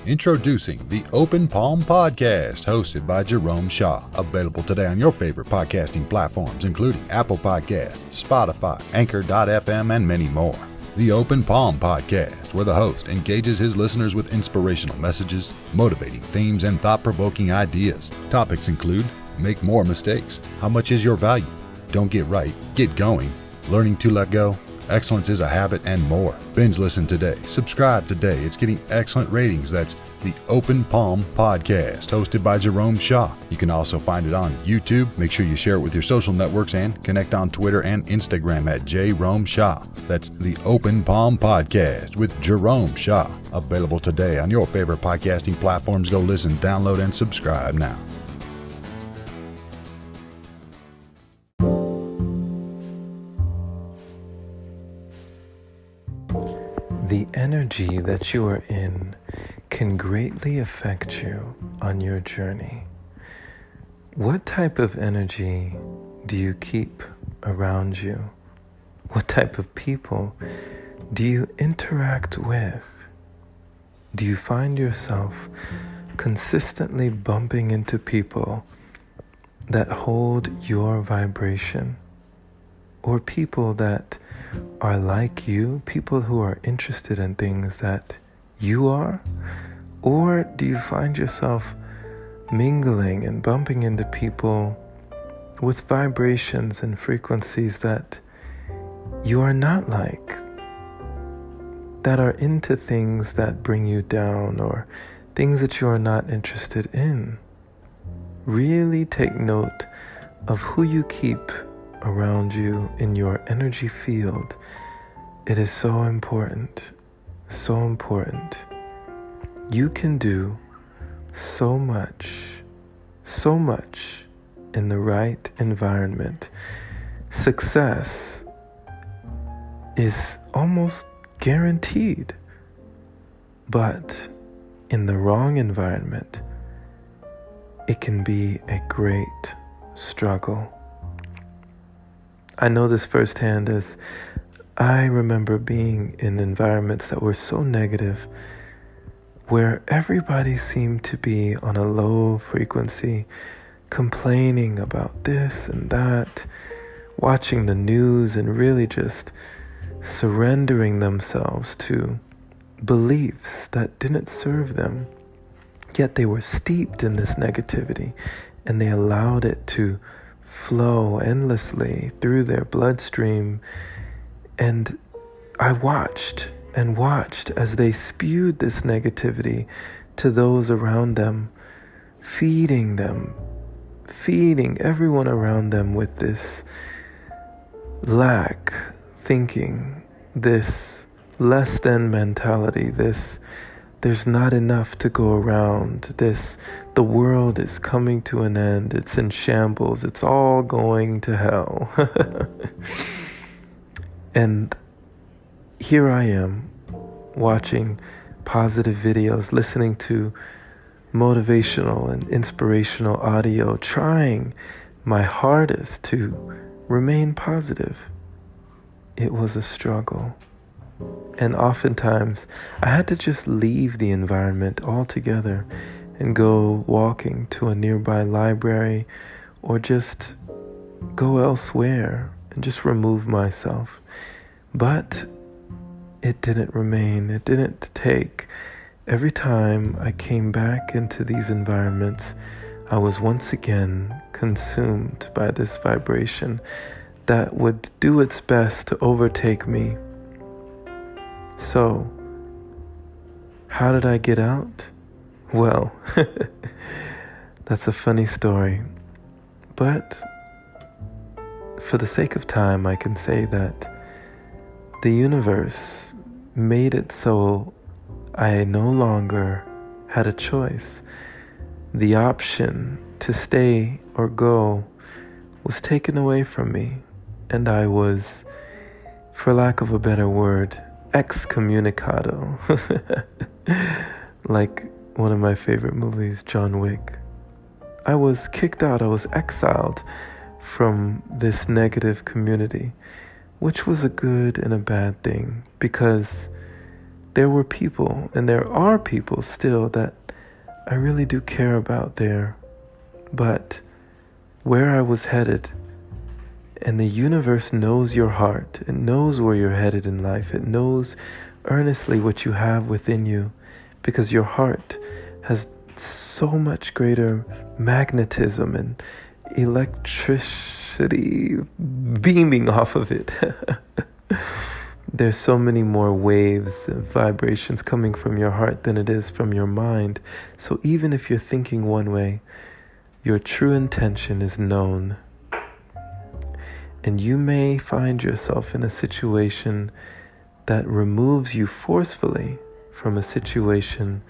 Introducing the Open Palm Podcast, hosted by Jerome Shaw. Available today on your favorite podcasting platforms, including Apple Podcasts, Spotify, Anchor.fm, and many more. The Open Palm Podcast, where the host engages his listeners with inspirational messages, motivating themes, and thought-provoking ideas. Topics include: make more mistakes, how much is your value, don't get right, get going, learning to let go, excellence is a habit, and more. Binge listen today. Subscribe today. It's getting excellent ratings. That's the Open Palm Podcast, hosted by Jerome Shaw. You can also find it on YouTube. Make sure you share it with your social networks and connect on Twitter and Instagram at Jerome Shaw. That's the Open Palm Podcast with Jerome Shaw. Available today on your favorite podcasting platforms. Go listen, download, and subscribe now. The energy that you are in can greatly affect you on your journey. What type of energy do you keep around you? What type of people do you interact with? Do you find yourself consistently bumping into people that hold your vibration? Or people that are like you, people who are interested in things that you are? Or do you find yourself mingling and bumping into people with vibrations and frequencies that you are not like, that are into things that bring you down or things that you are not interested in? Really take note of who you keep around you in your energy field. It is so important, so important. You can do so much in the right environment. Success is almost guaranteed, but in the wrong environment, it can be a great struggle. I know this firsthand, as I remember being in environments that were so negative, where everybody seemed to be on a low frequency, complaining about this and that, watching the news and really just surrendering themselves to beliefs that didn't serve them. Yet they were steeped in this negativity, and they allowed it to flow endlessly through their bloodstream. And I watched and watched as they spewed this negativity to those around them, feeding everyone around them with this lack thinking, this less than mentality, this there's not enough to go around, this the world is coming to an end, it's in shambles, it's all going to hell. And here I am, watching positive videos, listening to motivational and inspirational audio, trying my hardest to remain positive. It was a struggle. And oftentimes, I had to just leave the environment altogether and go walking to a nearby library, or just go elsewhere and just remove myself. But it didn't remain. It didn't take. Every time I came back into these environments, I was once again consumed by this vibration that would do its best to overtake me. So, how did I get out? Well, that's a funny story. But for the sake of time, I can say that the universe made it so I no longer had a choice. The option to stay or go was taken away from me, and I was, for lack of a better word, excommunicado. Like one of my favorite movies, John Wick. I was kicked out, I was exiled from this negative community, which was a good and a bad thing, because there were people, and there are people still, that I really do care about there. But where I was headed, and the universe knows your heart. It knows where you're headed in life. It knows earnestly what you have within you, because your heart has so much greater magnetism and electricity beaming off of it. There's so many more waves and vibrations coming from your heart than it is from your mind. So even if you're thinking one way, your true intention is known. And you may find yourself in a situation that removes you forcefully from a situation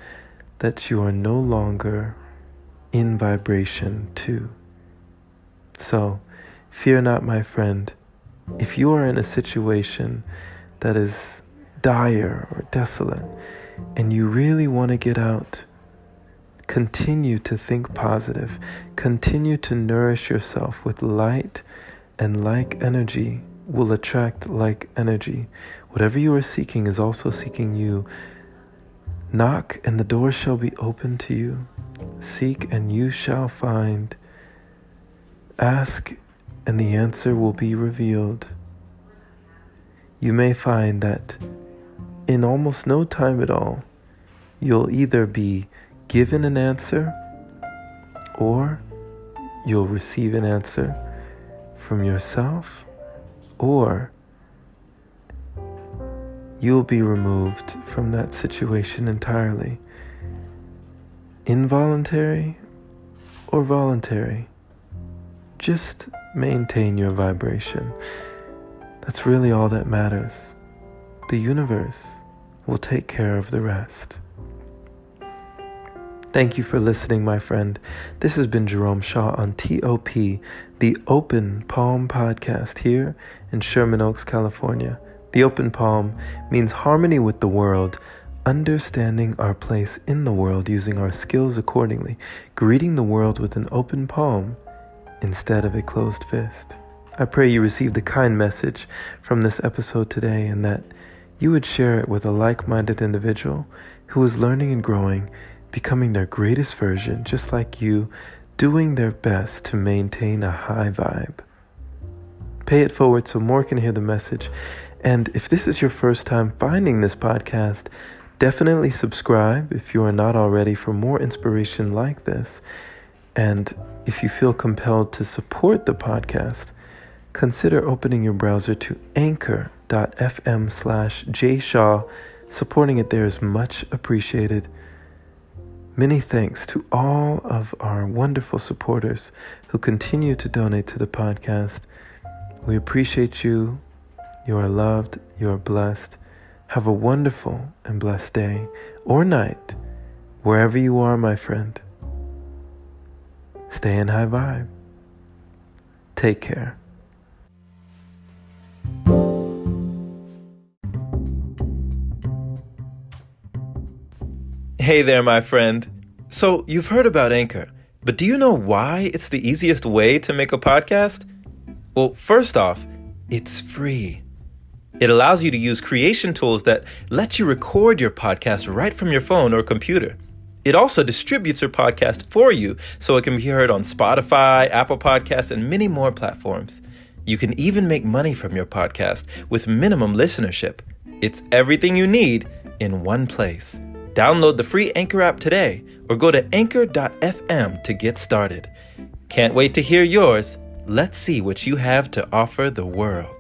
that you are no longer in vibration to. So, fear not, my friend. If you are in a situation that is dire or desolate, and you really want to get out, continue to think positive. Continue to nourish yourself with light, and like energy will attract like energy. Whatever you are seeking is also seeking you. Knock, and the door shall be opened to you. Seek, and you shall find. Ask, and the answer will be revealed. You may find that in almost no time at all, you'll either be given an answer, or you'll receive an answer from yourself, or you'll be removed from that situation entirely. Involuntary or voluntary, just maintain your vibration. That's really all that matters. The universe will take care of the rest. Thank you for listening, my friend. This has been Jerome Shaw on TOP, the Open Palm Podcast here in Sherman Oaks, California. The open palm means harmony with the world, understanding our place in the world using our skills accordingly, greeting the world with an open palm instead of a closed fist. I pray you received a kind message from this episode today, and that you would share it with a like-minded individual who is learning and growing, becoming their greatest version, just like you, doing their best to maintain a high vibe. Pay it forward so more can hear the message. And if this is your first time finding this podcast, definitely subscribe if you are not already for more inspiration like this. And if you feel compelled to support the podcast, consider opening your browser to anchor.fm/jshaw. Supporting it there is much appreciated. Many thanks to all of our wonderful supporters who continue to donate to the podcast. We appreciate you. You are loved. You are blessed. Have a wonderful and blessed day or night, wherever you are, my friend. Stay in high vibe. Take care. Hey there, my friend. So, you've heard about Anchor, but do you know why it's the easiest way to make a podcast? Well, first off, it's free. It allows you to use creation tools that let you record your podcast right from your phone or computer. It also distributes your podcast for you so it can be heard on Spotify, Apple Podcasts, and many more platforms. You can even make money from your podcast with minimum listenership. It's everything you need in one place. Download the free Anchor app today or go to anchor.fm to get started. Can't wait to hear yours. Let's see what you have to offer the world.